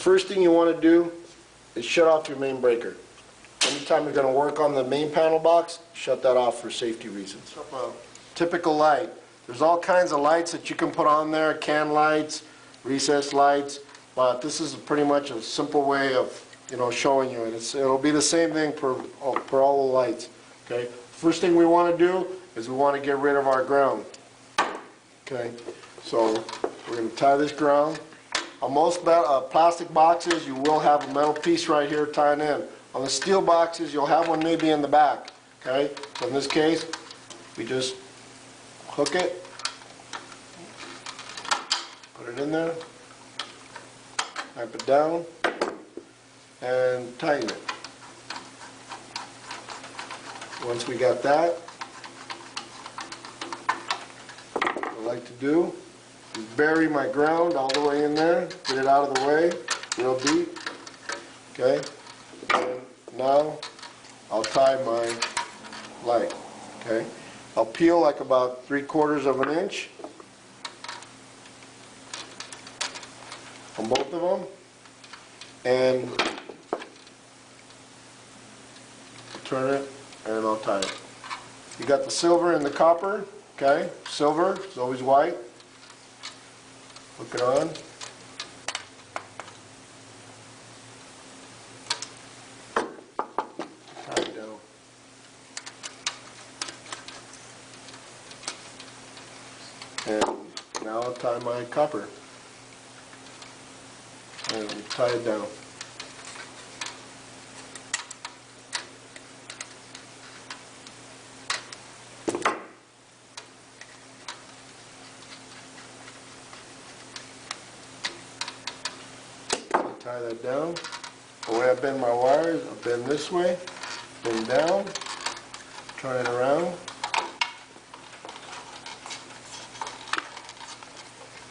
first thing you want to do is shut off your main breaker. Anytime you're going to work on the main panel box, shut that off for safety reasons. Typical light. There's all kinds of lights that you can put on there, can lights, recessed lights, but this is pretty much a simple way of showing you, and it'll be the same thing for all the lights. Okay. First thing we want to do is we want to get rid of our ground. Okay. So we're going to tie this ground. On most plastic boxes, you will have a metal piece right here tying in. On the steel boxes, you'll have one maybe in the back. Okay. So in this case, we just hook it, put it in there, clamp it down, and tighten it. Once we got that, what I like to do is bury my ground all the way in there, get it out of the way, real deep. Okay, and now I'll tie my light. Okay, I'll peel like about 3/4 of an inch on both of them, and turn it, and I'll tie it. You got the silver and the copper. Okay, silver is always white. Hook it on. Tie it down. And now I'll tie my copper. And tie it down. Tie that down. The way I bend my wires, I bend this way, bend down, turn it around,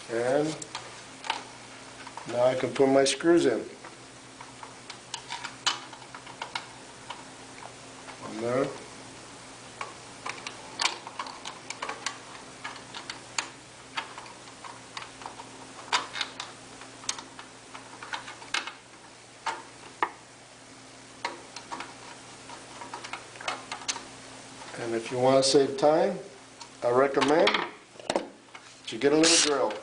and now I can put my screws in. One there. And if you want to save time, I recommend that you get a little drill.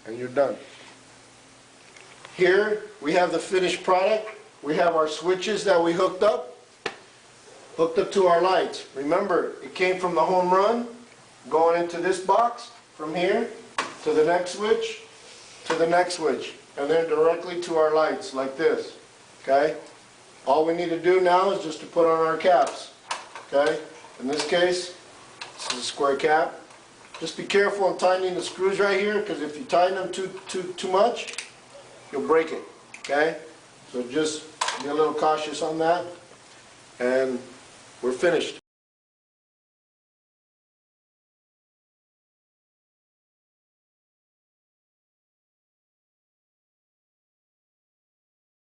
And you're done. Here we have the finished product. We have our switches that we hooked up to our lights. Remember, it came from the home run, going into this box, from here to the next switch, to the next switch, and then directly to our lights, like this. Okay? All we need to do now is just to put on our caps. Okay? In this case, this is a square cap. Just be careful in tightening the screws right here, because if you tighten them too much, you'll break it. Okay? So just be a little cautious on that, and we're finished.